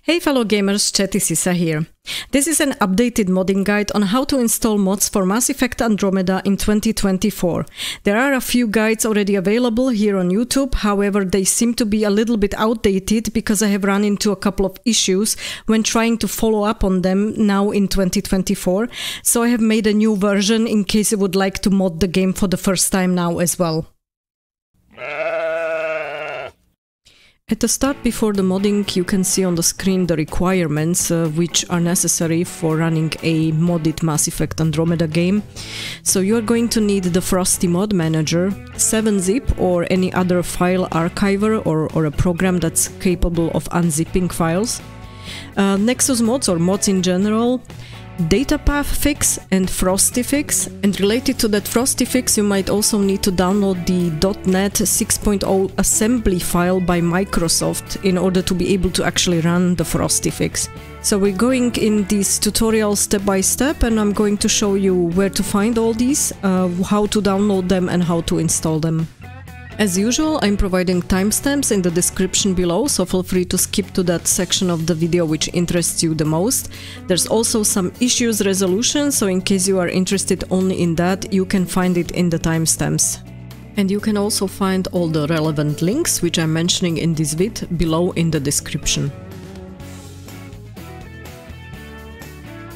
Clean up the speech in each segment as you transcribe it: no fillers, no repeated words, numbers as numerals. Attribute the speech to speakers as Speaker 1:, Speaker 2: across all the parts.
Speaker 1: Hey fellow gamers, Chatty Sisa here. This is an updated modding guide on how to install mods for Mass Effect Andromeda in 2024. There are a few guides already available here on YouTube, however they seem to be a little bit outdated because I have run into a couple of issues when trying to follow up on them now in 2024, so I have made a new version in case you would like to mod the game for the first time now as well. At the start, before the modding, you can see on the screen the requirements which are necessary for running a modded Mass Effect Andromeda game. So you are going to need the Frosty Mod Manager, 7-zip or any other file archiver or a program that's capable of unzipping files, Nexus Mods or mods in general, Datapath Fix and FrostyFix, and related to that FrostyFix you might also need to download the .NET 6.0 assembly file by Microsoft in order to be able to actually run the FrostyFix. So we're going in this tutorial step by step, and I'm going to show you where to find all these, how to download them and how to install them. As usual, I'm providing timestamps in the description below, so feel free to skip to that section of the video which interests you the most. There's also some issues resolution, so in case you are interested only in that, you can find it in the timestamps. And you can also find all the relevant links which I'm mentioning in this vid below in the description.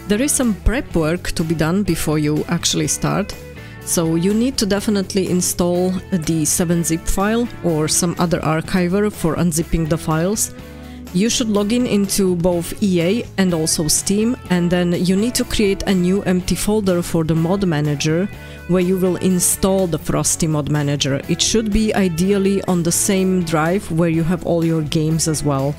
Speaker 1: There is some prep work to be done before you actually start. So you need to definitely install the 7-zip file or some other archiver for unzipping the files. You should log in into both EA and also Steam, and then you need to create a new empty folder for the mod manager where you will install the Frosty Mod Manager. It should be ideally on the same drive where you have all your games as well.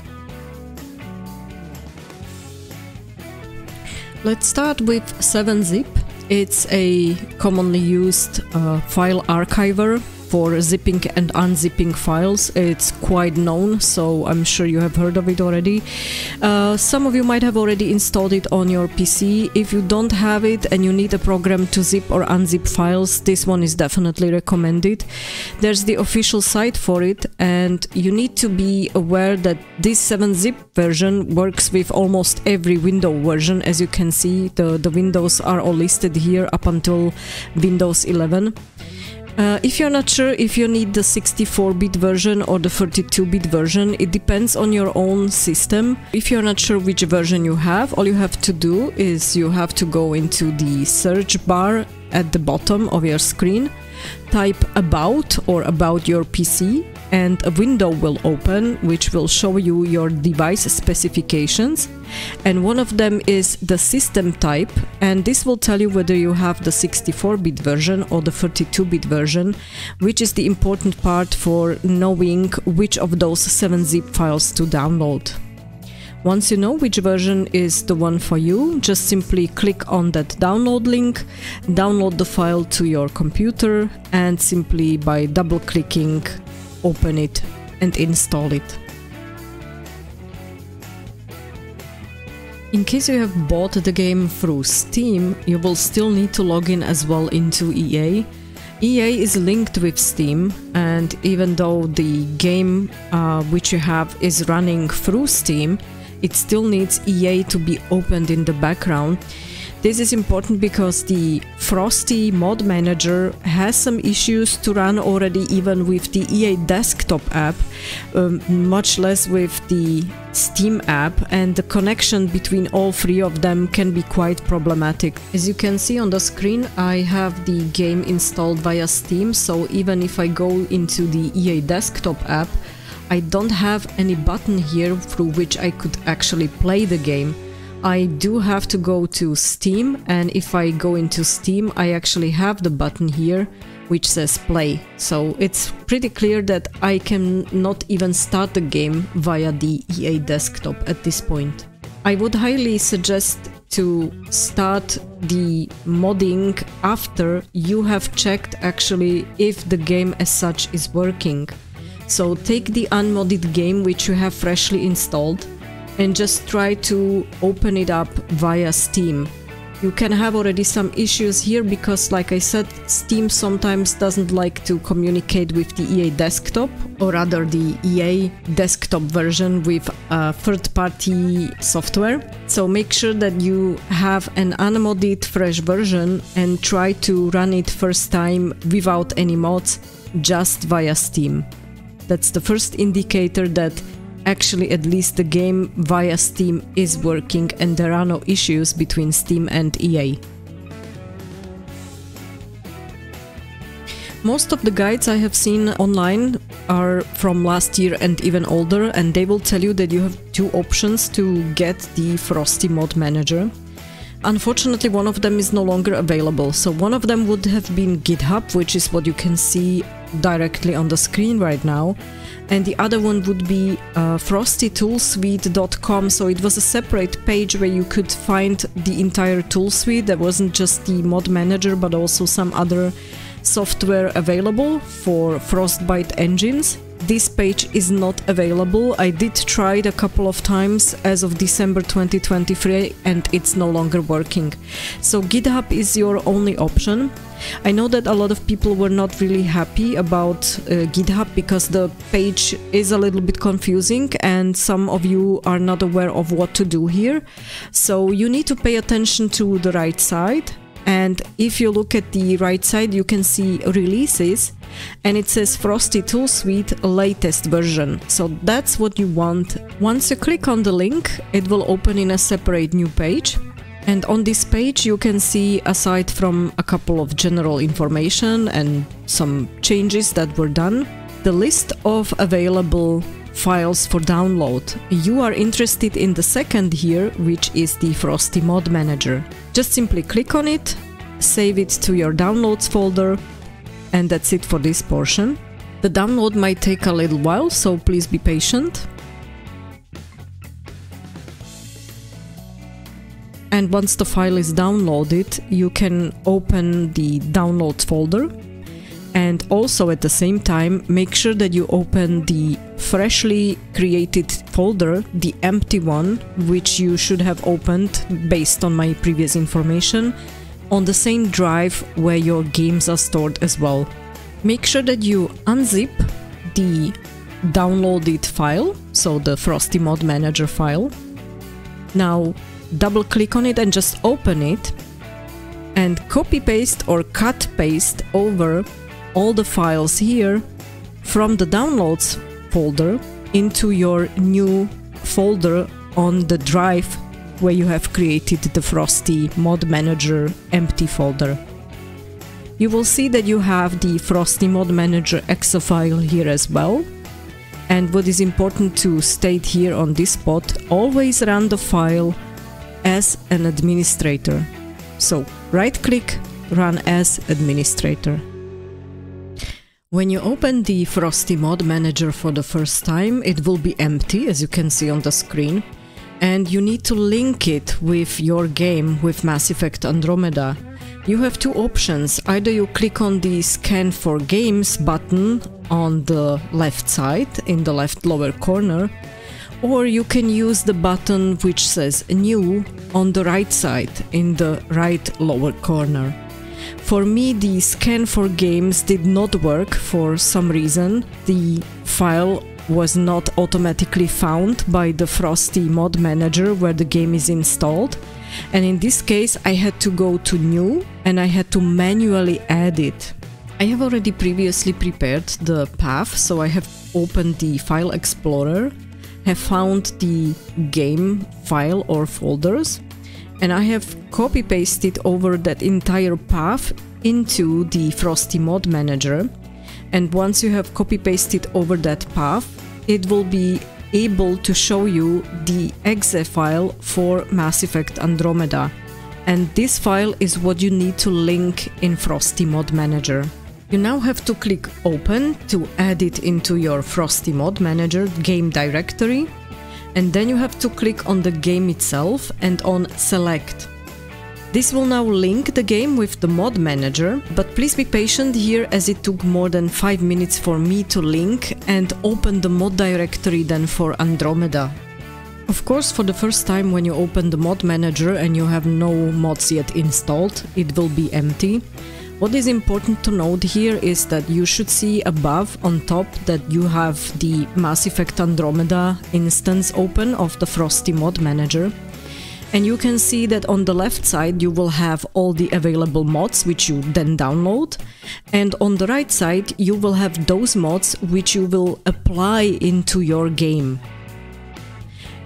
Speaker 1: Let's start with 7-zip. It's a commonly used file archiver for zipping and unzipping files. It's quite known, so I'm sure you have heard of it already. Some of you might have already installed it on your PC. If you don't have it and you need a program to zip or unzip files, this one is definitely recommended. There's the official site for it, and you need to be aware that this 7-zip version works with almost every Windows version. As you can see, the Windows are all listed here up until Windows 11. If you're not sure if you need the 64-bit version or the 32-bit version, it depends on your own system. If you're not sure which version you have, all you have to do is you have to go into the search bar at the bottom of your screen, type about or about your PC, and a window will open which will show you your device specifications, and one of them is the system type, and this will tell you whether you have the 64-bit version or the 32-bit version, which is the important part for knowing which of those 7-zip files to download. Once you know which version is the one for you, just simply click on that download link, download the file to your computer, and simply by double-clicking open it and install it. In case you have bought the game through Steam, you will still need to log in as well into EA. EA is linked with Steam, and even though the game which you have is running through Steam, it still needs EA to be opened in the background. This is important because the Frosty Mod Manager has some issues to run already even with the EA desktop app, much less with the Steam app, and the connection between all three of them can be quite problematic. As you can see on the screen, I have the game installed via Steam, so even if I go into the EA desktop app, I don't have any button here through which I could actually play the game. I do have to go to Steam, and if I go into Steam, I actually have the button here which says play. So it's pretty clear that I can not even start the game via the EA desktop at this point. I would highly suggest to start the modding after you have checked actually if the game as such is working. So take the unmodded game which you have freshly installed and just try to open it up via Steam. You can have already some issues here because, like I said, Steam sometimes doesn't like to communicate with the EA desktop, or rather the EA desktop version with third-party software. So make sure that you have an unmodded fresh version and try to run it first time without any mods, just via Steam. That's the first indicator that actually at least the game via Steam is working and there are no issues between Steam and EA. Most of the guides I have seen online are from last year and even older, and they will tell you that you have two options to get the Frosty Mod Manager. Unfortunately, one of them is no longer available, so one of them would have been GitHub, which is what you can see directly on the screen right now, and the other one would be frostytoolsuite.com. So it was a separate page where you could find the entire tool suite. There wasn't just the mod manager, but also some other software available for Frostbite engines. This page is not available. I did try it a couple of times as of December 2023 and it's no longer working. So GitHub is your only option. I know that a lot of people were not really happy about GitHub because the page is a little bit confusing and some of you are not aware of what to do here. So you need to pay attention to the right side. And if you look at the right side, you can see releases and it says Frosty Tool Suite latest version. So that's what you want. Once you click on the link, it will open in a separate new page. And on this page you can see, aside from a couple of general information and some changes that were done, the list of available files for download. You are interested in the second here, which is the Frosty Mod Manager. Just simply click on it, save it to your downloads folder, and that's it for this portion. The download might take a little while, so please be patient. And once the file is downloaded, you can open the downloads folder. And also at the same time, make sure that you open the freshly created folder, the empty one, which you should have opened based on my previous information, on the same drive where your games are stored as well. Make sure that you unzip the downloaded file, so the Frosty Mod Manager file. Now double click on it and just open it, and copy paste or cut paste over all the files here from the downloads folder into your new folder on the drive where you have created the Frosty Mod Manager empty folder. You will see that you have the Frosty Mod Manager exe file here as well. And what is important to state here on this spot, always run the file as an administrator. So right click, run as administrator. When you open the Frosty Mod Manager for the first time, it will be empty, as you can see on the screen, and you need to link it with your game, with Mass Effect Andromeda. You have two options. Either you click on the Scan for Games button on the left side, in the left lower corner, or you can use the button which says New on the right side, in the right lower corner. For me, the Scan for Games did not work for some reason. The file was not automatically found by the Frosty Mod Manager where the game is installed. And in this case, I had to go to New and I had to manually add it. I have already previously prepared the path, so I have opened the File Explorer, have found the game file or folders, and I have copy-pasted over that entire path into the Frosty Mod Manager. And once you have copy-pasted over that path, it will be able to show you the exe file for Mass Effect Andromeda. And this file is what you need to link in Frosty Mod Manager. You now have to click Open to add it into your Frosty Mod Manager game directory. And then you have to click on the game itself and on Select. This will now link the game with the Mod Manager, but please be patient here as it took more than 5 minutes for me to link and open the mod directory then for Andromeda. Of course, for the first time when you open the mod manager and you have no mods yet installed, it will be empty. What is important to note here is that you should see above on top that you have the Mass Effect Andromeda instance open of the Frosty Mod Manager. And you can see that on the left side you will have all the available mods which you then download, and on the right side you will have those mods which you will apply into your game.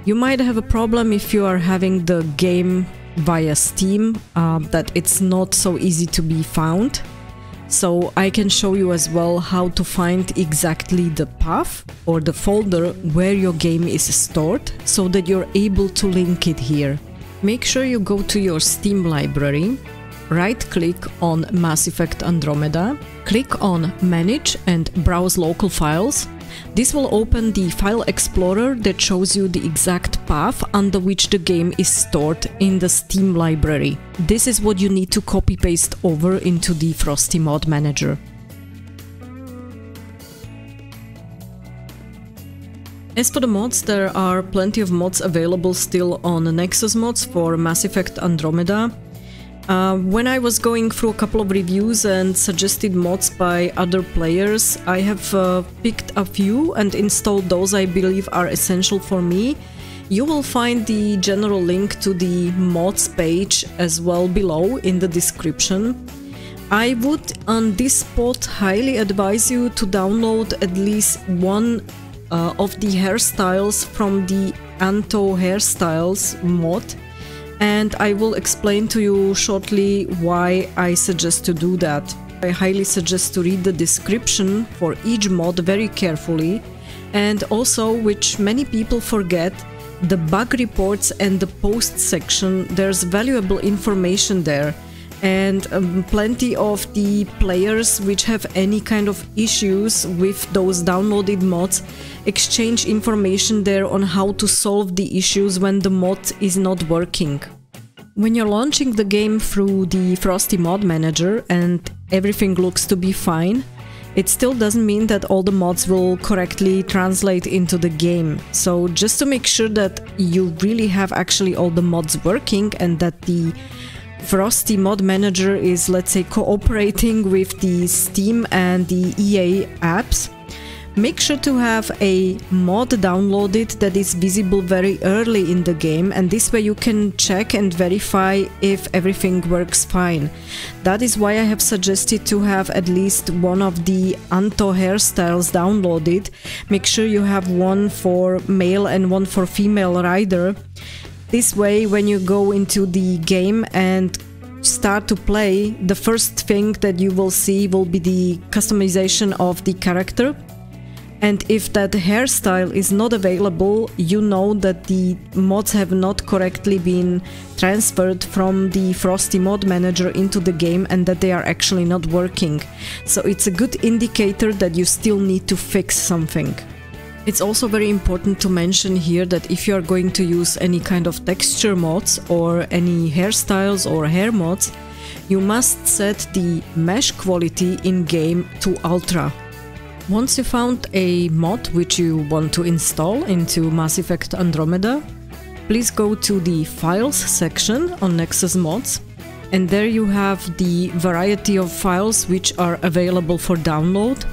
Speaker 1: You might have a problem if you are having the game via Steam, that it's not so easy to be found. So I can show you as well how to find exactly the path or the folder where your game is stored so that you're able to link it here. Make sure you go to your Steam library, right-click on Mass Effect Andromeda, click on Manage and Browse Local Files. This will open the file explorer that shows you the exact path under which the game is stored in the Steam library. This is what you need to copy-paste over into the Frosty Mod Manager. As for the mods, there are plenty of mods available still on Nexus Mods for Mass Effect Andromeda. When I was going through a couple of reviews and suggested mods by other players, I have picked a few and installed those I believe are essential for me. You will find the general link to the mods page as well below in the description. I would on this spot highly advise you to download at least one of the hairstyles from the Anto Hairstyles mod, and I will explain to you shortly why I suggest to do that. I highly suggest to read the description for each mod very carefully, and also, which many people forget, the bug reports and the post section. There's valuable information there, and plenty of the players which have any kind of issues with those downloaded mods exchange information there on how to solve the issues when the mod is not working. When you're launching the game through the Frosty Mod Manager and everything looks to be fine, it still doesn't mean that all the mods will correctly translate into the game. So just to make sure that you really have actually all the mods working and that the Frosty Mod Manager is, let's say, cooperating with the Steam and the EA apps, make sure to have a mod downloaded that is visible very early in the game, and this way you can check and verify if everything works fine. That is why I have suggested to have at least one of the Anto hairstyles downloaded. Make sure you have one for male and one for female rider. This way, when you go into the game and start to play, the first thing that you will see will be the customization of the character. And if that hairstyle is not available, you know that the mods have not correctly been transferred from the Frosty Mod Manager into the game and that they are actually not working. So it's a good indicator that you still need to fix something. It's also very important to mention here that if you are going to use any kind of texture mods or any hairstyles or hair mods, you must set the mesh quality in-game to Ultra. Once you found a mod which you want to install into Mass Effect Andromeda, please go to the Files section on Nexus Mods, and there you have the variety of files which are available for download.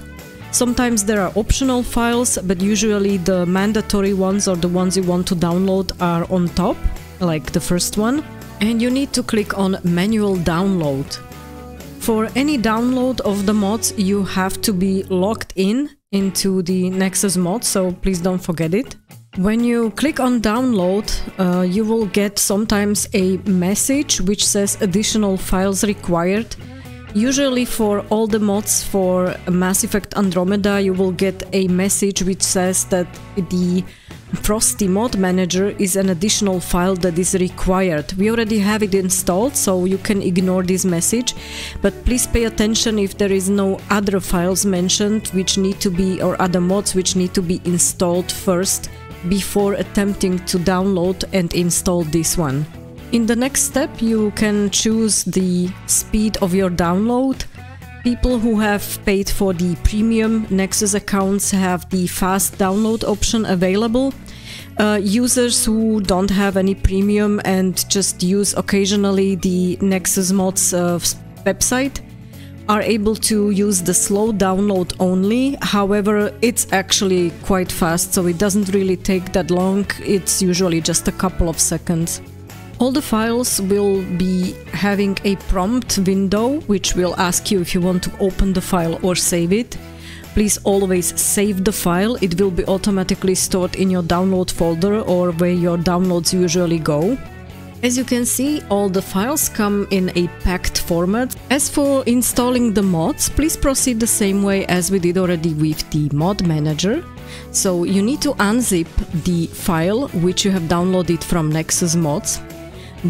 Speaker 1: Sometimes there are optional files, but usually the mandatory ones or the ones you want to download are on top, like the first one, and you need to click on Manual Download. For any download of the mods, you have to be logged into the Nexus Mods, so please don't forget it. When you click on download, you will get sometimes a message which says additional files required. Usually for all the mods for Mass Effect Andromeda, you will get a message which says that the Frosty Mod Manager is an additional file that is required. We already have it installed, so you can ignore this message, but please pay attention if there is no other files mentioned which need to be, or other mods which need to be installed first before attempting to download and install this one. In the next step, you can choose the speed of your download. People who have paid for the premium Nexus accounts have the fast download option available. Users who don't have any premium and just use occasionally the Nexus Mods website are able to use the slow download only. However, it's actually quite fast, so it doesn't really take that long. It's usually just a couple of seconds. All the files will be having a prompt window which will ask you if you want to open the file or save it. Please always save the file. It will be automatically stored in your download folder or where your downloads usually go. As you can see, all the files come in a packed format. As for installing the mods, please proceed the same way as we did already with the Mod Manager. So you need to unzip the file which you have downloaded from Nexus Mods,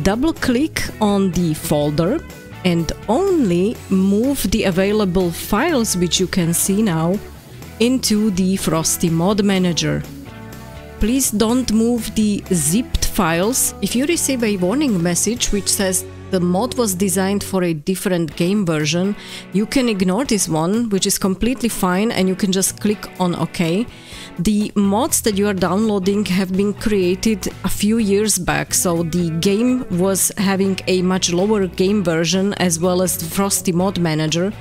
Speaker 1: double-click on the folder, and only move the available files which you can see now into the Frosty Mod Manager. Please don't move the zipped files. If you receive a warning message which says the mod was designed for a different game version, you can ignore this one, which is completely fine, and you can just click on OK. The mods that you are downloading have been created a few years back, so the game was having a much lower game version as well as the Frosty Mod Manager,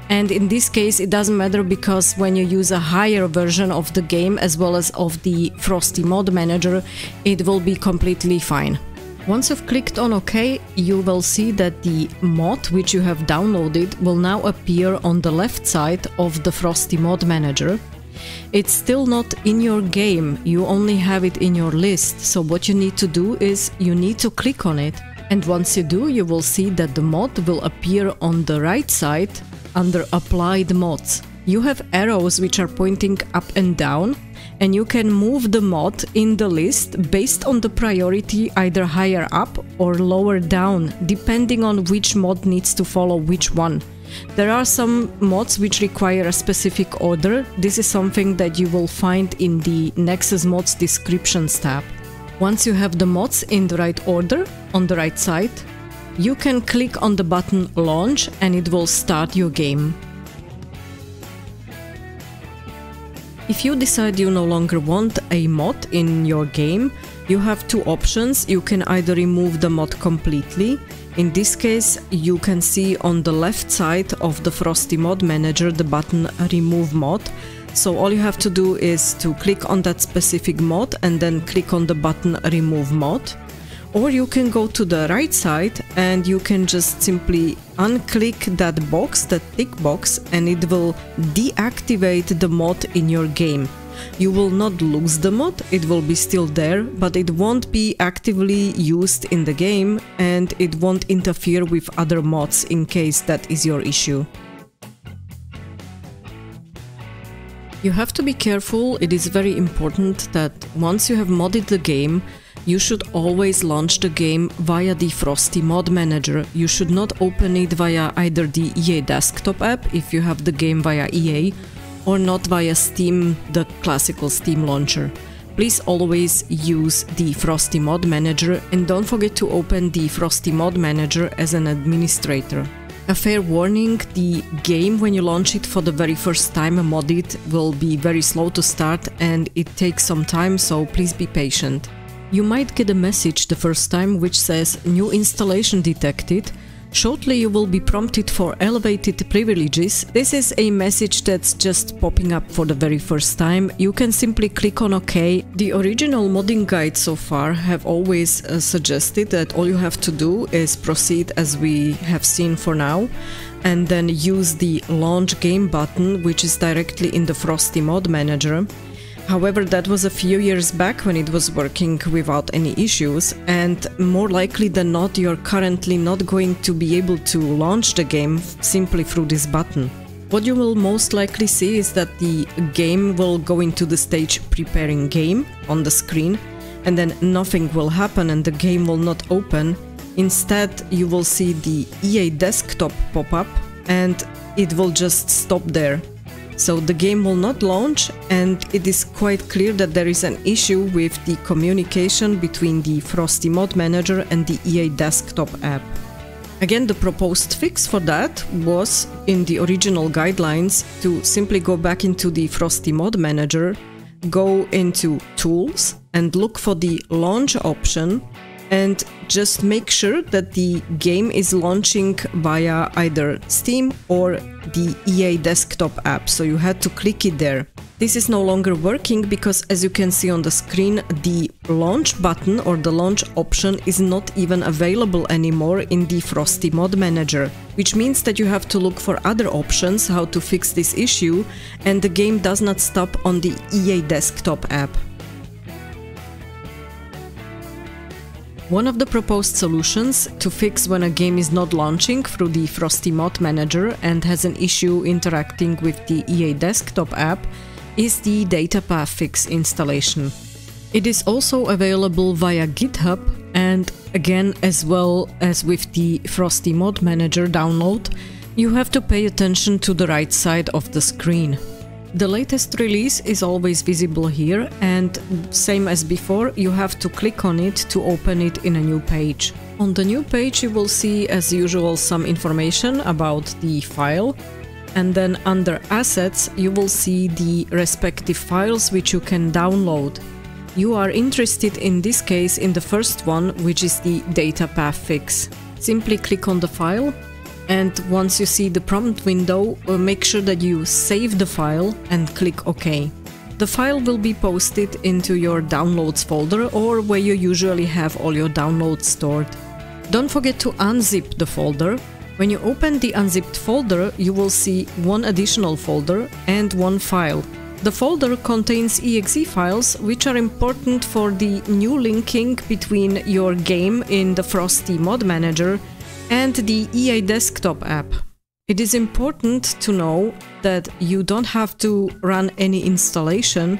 Speaker 1: and in this case it doesn't matter because when you use a higher version of the game as well as of the Frosty Mod Manager, it will be completely fine. Once you've clicked on OK, you will see that the mod which you have downloaded will now appear on the left side of the Frosty Mod Manager. It's still not in your game, you only have it in your list, so what you need to do is you need to click on it. And once you do, you will see that the mod will appear on the right side under Applied Mods. You have arrows which are pointing up and down, and you can move the mod in the list based on the priority, either higher up or lower down, depending on which mod needs to follow which one. There are some mods which require a specific order. This is something that you will find in the Nexus Mods descriptions tab. Once you have the mods in the right order on the right side, you can click on the button Launch and it will start your game. If you decide you no longer want a mod in your game, you have two options. You can either remove the mod completely. In this case, you can see on the left side of the Frosty Mod Manager the button Remove Mod. So all you have to do is to click on that specific mod and then click on the button Remove Mod. Or you can go to the right side and you can just simply unclick that box, that tick box, and it will deactivate the mod in your game. You will not lose the mod, it will be still there, but it won't be actively used in the game and it won't interfere with other mods in case that is your issue. You have to be careful. It is very important that once you have modded the game, you should always launch the game via the Frosty Mod Manager. You should not open it via either the EA desktop app if you have the game via EA, or not via Steam, the classical Steam launcher. Please always use the Frosty Mod Manager and don't forget to open the Frosty Mod Manager as an administrator. A fair warning, the game when you launch it for the very first time modded will be very slow to start and it takes some time, so please be patient. You might get a message the first time which says new installation detected. Shortly you will be prompted for elevated privileges. This is a message that's just popping up for the very first time. You can simply click on OK. The original modding guides so far have always suggested that all you have to do is proceed as we have seen for now, and then use the Launch Game button, which is directly in the Frosty Mod Manager. However, that was a few years back when it was working without any issues, and more likely than not you're currently not going to be able to launch the game simply through this button. What you will most likely see is that the game will go into the stage Preparing Game on the screen, and then nothing will happen and the game will not open. Instead, you will see the EA desktop pop up and it will just stop there. So the game will not launch, and it is quite clear that there is an issue with the communication between the Frosty Mod Manager and the EA desktop app. Again, the proposed fix for that was, in the original guidelines, to simply go back into the Frosty Mod Manager, go into Tools and look for the Launch option, and just make sure that the game is launching via either Steam or the EA desktop app, so you had to click it there. This is no longer working because, as you can see on the screen, the launch button or the launch option is not even available anymore in the Frosty Mod Manager, which means that you have to look for other options how to fix this issue, and the game does not stop on the EA desktop app. One of the proposed solutions to fix when a game is not launching through the Frosty Mod Manager and has an issue interacting with the EA desktop app is the Datapath Fix installation. It is also available via GitHub, and again, as well as with the Frosty Mod Manager download, you have to pay attention to the right side of the screen. The latest release is always visible here, and same as before, you have to click on it to open it in a new page. On the new page you will see, as usual, some information about the file, and then under Assets you will see the respective files which you can download. You are interested in this case in the first one, which is the Datapath Fix. Simply click on the file, and once you see the prompt window, make sure that you save the file and click OK. The file will be posted into your downloads folder, or where you usually have all your downloads stored. Don't forget to unzip the folder. When you open the unzipped folder, you will see one additional folder and one file. The folder contains exe files, which are important for the new linking between your game in the Frosty Mod Manager and the EA desktop app. It is important to know that you don't have to run any installation,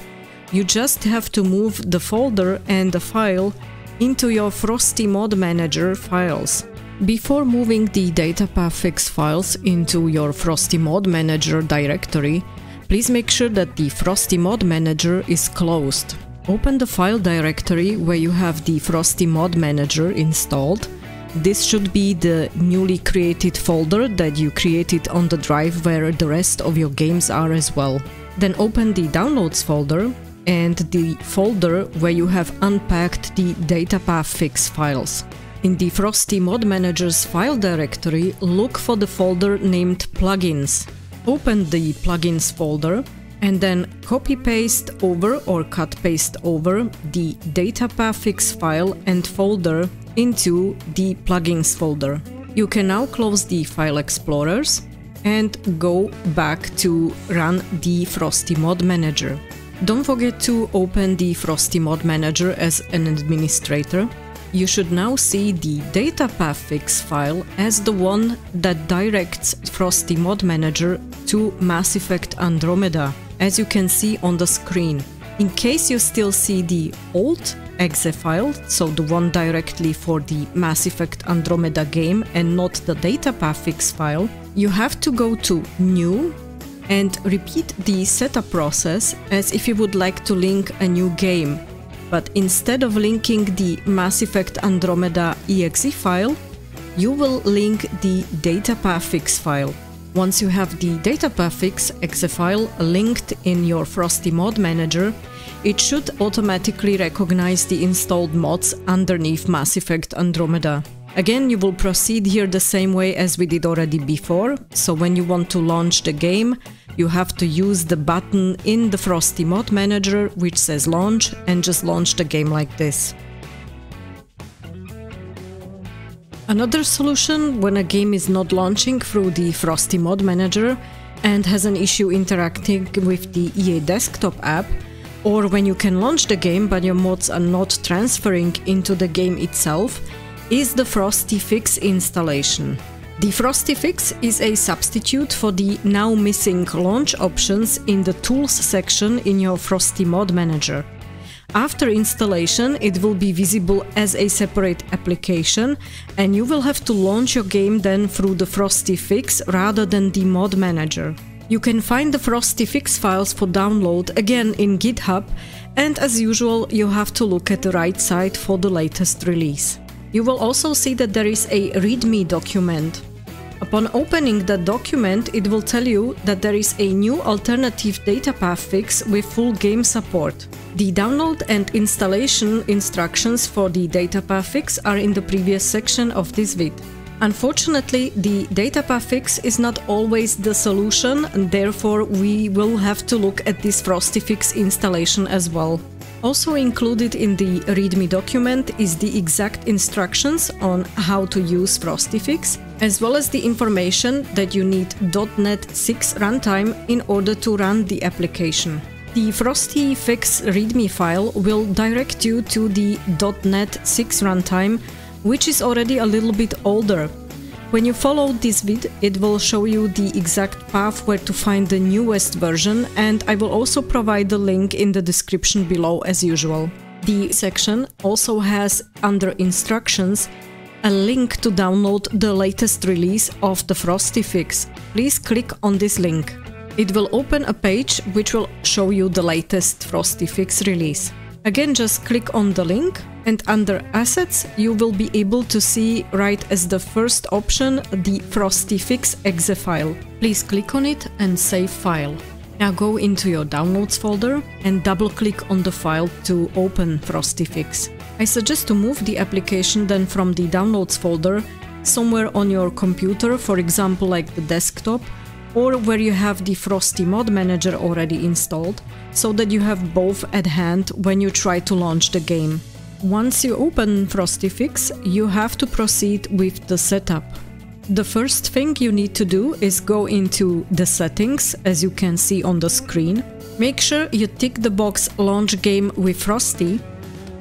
Speaker 1: you just have to move the folder and the file into your Frosty Mod Manager files. Before moving the Datapath Fix files into your Frosty Mod Manager directory, please make sure that the Frosty Mod Manager is closed. Open the file directory where you have the Frosty Mod Manager installed. This should be the newly created folder that you created on the drive where the rest of your games are as well. Then open the Downloads folder and the folder where you have unpacked the Datapath Fix files. In the Frosty Mod Manager's file directory, look for the folder named Plugins. Open the Plugins folder and then copy-paste over or cut-paste over the Datapath Fix file and folder into the Plugins folder. You can now close the file explorers and go back to run the Frosty Mod Manager. Don't forget to open the Frosty Mod Manager as an administrator. You should now see the Datapath Fix file as the one that directs Frosty Mod Manager to Mass Effect Andromeda, as you can see on the screen. In case you still see the old exe file, so the one directly for the Mass Effect Andromeda game and not the Datapath Fix file, you have to go to New and repeat the setup process as if you would like to link a new game. But instead of linking the Mass Effect Andromeda exe file, you will link the Datapath Fix file. Once you have the Datapath Fix exe file linked in your Frosty Mod Manager, it should automatically recognize the installed mods underneath Mass Effect Andromeda. Again, you will proceed here the same way as we did already before, so when you want to launch the game, you have to use the button in the Frosty Mod Manager which says Launch, and just launch the game like this. Another solution when a game is not launching through the Frosty Mod Manager and has an issue interacting with the EA desktop app, or when you can launch the game but your mods are not transferring into the game itself, is the FrostyFix installation. The FrostyFix is a substitute for the now missing launch options in the Tools section in your Frosty Mod Manager. After installation, it will be visible as a separate application, and you will have to launch your game then through the FrostyFix rather than the Mod Manager. You can find the FrostyFix files for download again in GitHub, and as usual, you have to look at the right side for the latest release. You will also see that there is a README document. Upon opening the document, it will tell you that there is a new alternative Datapath Fix with full game support. The download and installation instructions for the Datapath Fix are in the previous section of this vid. Unfortunately, the Datapath Fix is not always the solution, and therefore we will have to look at this FrostyFix installation as well. Also included in the README document is the exact instructions on how to use FrostyFix, as well as the information that you need .NET 6 runtime in order to run the application. The FrostyFix README file will direct you to the .NET 6 runtime, which is already a little bit older. When you follow this vid, it will show you the exact path where to find the newest version, and I will also provide the link in the description below as usual. The section also has, under instructions, a link to download the latest release of the FrostyFix. Please click on this link. It will open a page which will show you the latest FrostyFix release. Again, just click on the link, and under Assets you will be able to see right as the first option the FrostyFix exe file. Please click on it and save file. Now go into your Downloads folder and double click on the file to open FrostyFix. I suggest to move the application then from the Downloads folder somewhere on your computer, for example like the desktop, or where you have the Frosty Mod Manager already installed, so that you have both at hand when you try to launch the game. Once you open FrostyFix, you have to proceed with the setup. The first thing you need to do is go into the settings, as you can see on the screen. Make sure you tick the box Launch Game with Frosty,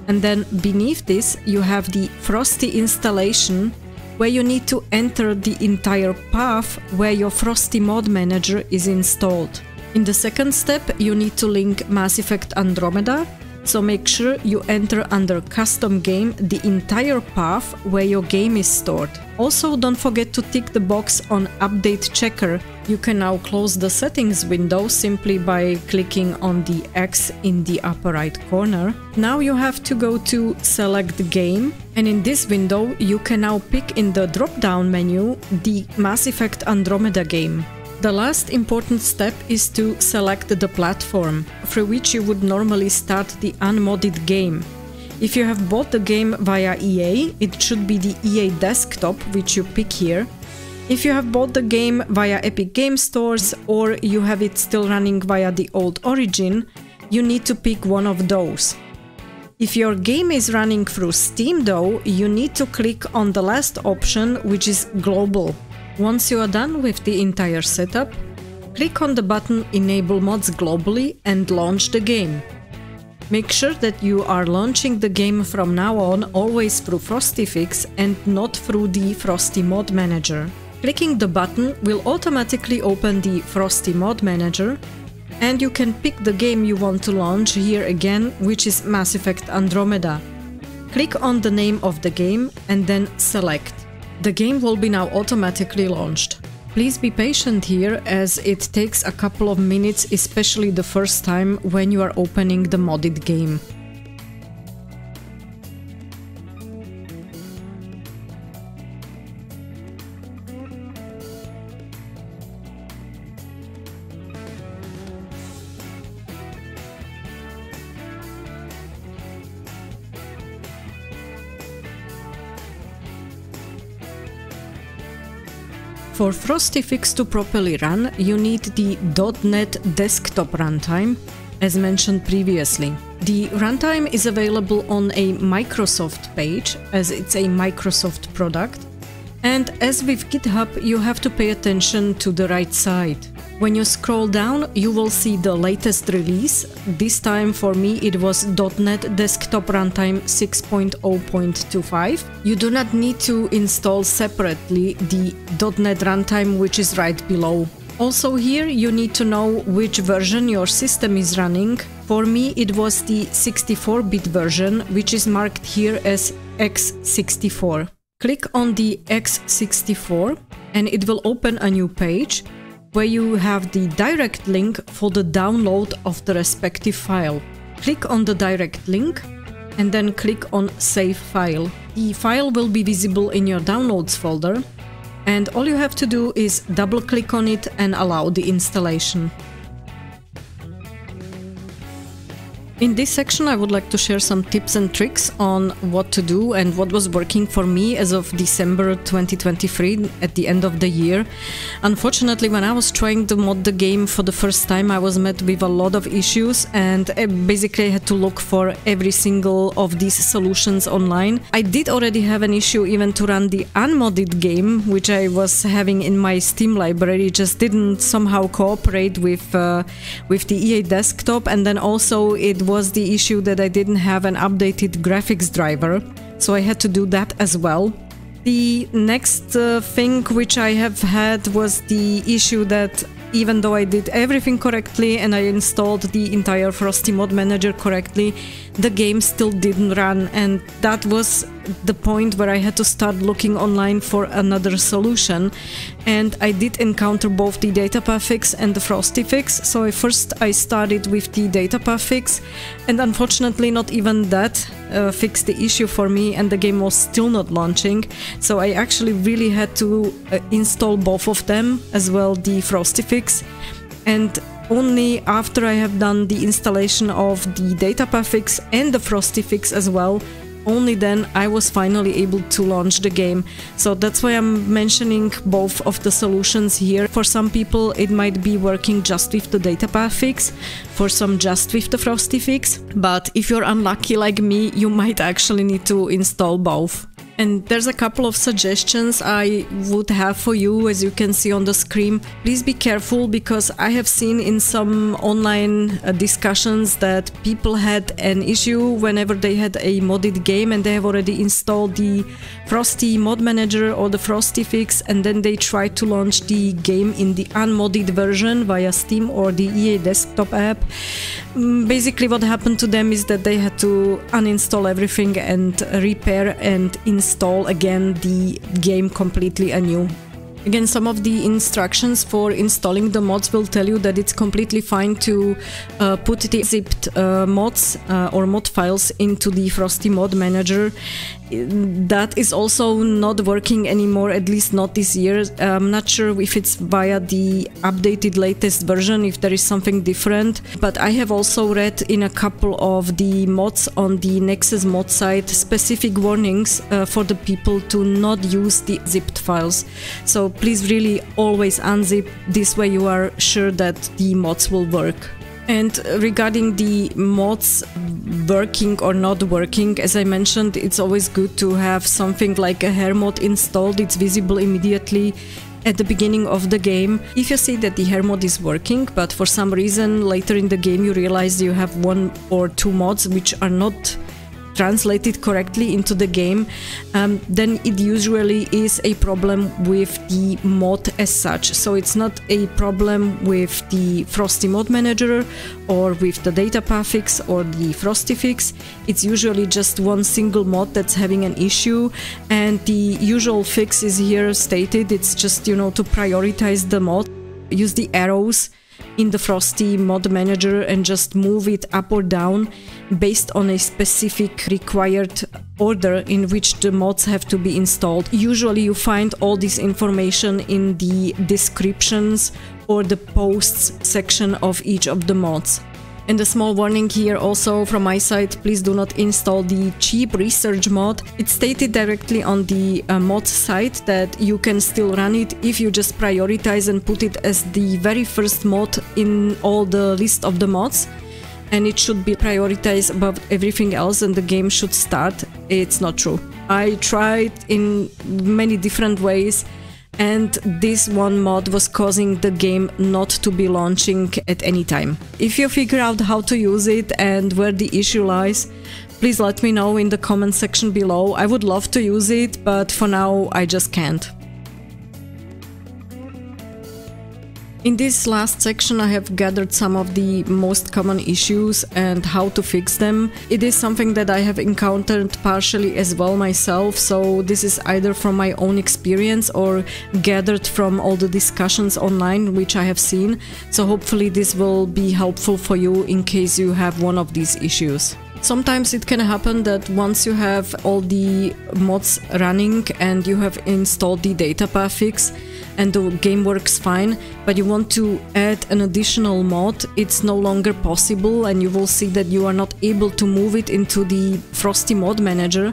Speaker 1: and then beneath this you have the Frosty installation, where you need to enter the entire path where your Frosty Mod Manager is installed. In the second step, you need to link Mass Effect Andromeda, so make sure you enter under Custom Game the entire path where your game is stored. Also, don't forget to tick the box on Update Checker. You can now close the settings window simply by clicking on the X in the upper right corner. Now you have to go to Select Game, and in this window you can now pick in the drop-down menu the Mass Effect Andromeda game. The last important step is to select the platform through which you would normally start the unmodded game. If you have bought the game via EA, it should be the EA desktop, which you pick here. If you have bought the game via Epic Game Stores, or you have it still running via the old Origin, you need to pick one of those. If your game is running through Steam though, you need to click on the last option, which is Global. Once you are done with the entire setup, click on the button Enable Mods Globally and launch the game. Make sure that you are launching the game from now on always through FrostyFix and not through the Frosty Mod Manager. Clicking the button will automatically open the Frosty Mod Manager, and you can pick the game you want to launch here again, which is Mass Effect Andromeda. Click on the name of the game and then select. The game will be now automatically launched. Please be patient here, as it takes a couple of minutes, especially the first time when you are opening the modded game. For FrostyFix to properly run, you need the .NET desktop runtime, as mentioned previously. The runtime is available on a Microsoft page, as it's a Microsoft product, and as with GitHub, you have to pay attention to the right side. When you scroll down, you will see the latest release. This time for me it was .NET Desktop Runtime 6.0.25. You do not need to install separately the .NET Runtime, which is right below. Also here you need to know which version your system is running. For me it was the 64-bit version, which is marked here as x64. Click on the x64 and it will open a new page where you have the direct link for the download of the respective file. Click on the direct link and then click on Save File. The file will be visible in your Downloads folder, and all you have to do is double click on it and allow the installation. In this section I would like to share some tips and tricks on what to do and what was working for me as of December 2023 at the end of the year. Unfortunately, when I was trying to mod the game for the first time, I was met with a lot of issues, and basically I had to look for every single of these solutions online. I did already have an issue even to run the unmodded game, which I was having in my Steam library, just didn't somehow cooperate with the EA desktop, and then also it was the issue that I didn't have an updated graphics driver, so I had to do that as well. The next thing which I have had was the issue that even though I did everything correctly and I installed the entire Frosty Mod Manager correctly, the game still didn't run, and that was the point where I had to start looking online for another solution. And I did encounter both the Datapath Fix and the FrostyFix, so first I started with the Datapath Fix, and unfortunately not even that fixed the issue for me, and the game was still not launching, so I actually really had to install both of them, as well the FrostyFix. And only after I have done the installation of the Datapath Fix and the FrostyFix as well, only then I was finally able to launch the game. So that's why I'm mentioning both of the solutions here. For some people it might be working just with the Datapath Fix, for some just with the FrostyFix, but if you're unlucky like me, you might actually need to install both. And there's a couple of suggestions I would have for you, as you can see on the screen. Please be careful, because I have seen in some online discussions that people had an issue whenever they had a modded game and they have already installed the Frosty Mod Manager or the FrostyFix, and then they try to launch the game in the unmodded version via Steam or the EA desktop app. Basically what happened to them is that they had to uninstall everything and repair and install again the game completely anew. Again, some of the instructions for installing the mods will tell you that it's completely fine to put the zipped mods or mod files into the Frosty Mod Manager. That is also not working anymore, at least not this year. I'm not sure if it's via the updated latest version, if there is something different, but I have also read in a couple of the mods on the Nexus Mods site specific warnings for the people to not use the zipped files. So please really always unzip, this way you are sure that the mods will work. And regarding the mods working or not working, as I mentioned, it's always good to have something like a hair mod installed. It's visible immediately at the beginning of the game. If you see that the hair mod is working, but for some reason later in the game you realize you have one or two mods which are not translated correctly into the game, then it usually is a problem with the mod as such. So it's not a problem with the Frosty Mod Manager or with the Datapath Fix or the FrostyFix. It's usually just one single mod that's having an issue, and the usual fix is here stated. It's just, you know, to prioritize the mod. Use the arrows in the Frosty Mod Manager and just move it up or down based on a specific required order in which the mods have to be installed. Usually you find all this information in the descriptions or the posts section of each of the mods. And a small warning here also from my side, please do not install the cheap research mod. It's stated directly on the mod site that you can still run it if you just prioritize and put it as the very first mod in all the list of the mods, and it should be prioritized above everything else and the game should start. It's not true. I tried in many different ways, and this one mod was causing the game not to be launching at any time. If you figure out how to use it and where the issue lies, please let me know in the comment section below. I would love to use it, but for now I just can't. In this last section I have gathered some of the most common issues and how to fix them. It is something that I have encountered partially as well myself, so this is either from my own experience or gathered from all the discussions online which I have seen, so hopefully this will be helpful for you in case you have one of these issues. Sometimes it can happen that once you have all the mods running and you have installed the Datapath Fix and the game works fine, but you want to add an additional mod, it's no longer possible, and you will see that you are not able to move it into the Frosty Mod Manager.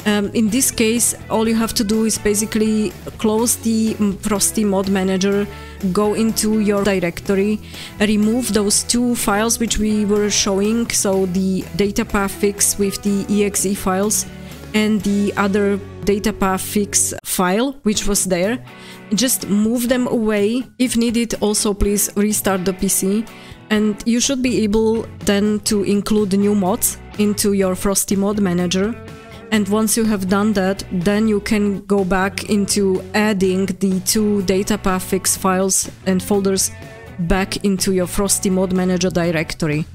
Speaker 1: In this case, all you have to do is basically close the Frosty Mod Manager, go into your directory, remove those two files which we were showing, so the Datapath Fix with the exe files and the other Datapath Fix file which was there. Just move them away. If needed, also please restart the PC, and you should be able then to include new mods into your Frosty Mod Manager. And once you have done that, then you can go back into adding the two Datapath Fix files and folders back into your Frosty Mod Manager directory.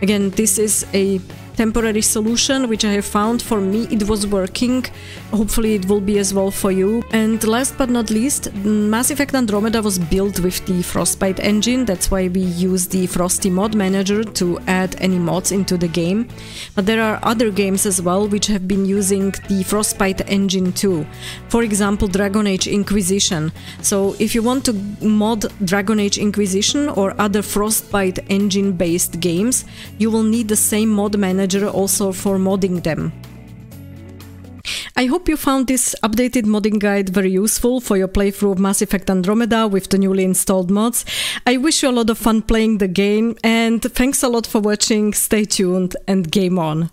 Speaker 1: Again, this is a temporary solution which I have found. For me it was working, hopefully it will be as well for you. And last but not least, Mass Effect Andromeda was built with the Frostbite engine, that's why we use the Frosty Mod Manager to add any mods into the game. But there are other games as well which have been using the Frostbite engine too. For example, Dragon Age Inquisition. So if you want to mod Dragon Age Inquisition or other Frostbite engine based games, you will need the same mod manager also for modding them. I hope you found this updated modding guide very useful for your playthrough of Mass Effect Andromeda with the newly installed mods. I wish you a lot of fun playing the game, and thanks a lot for watching, stay tuned and game on!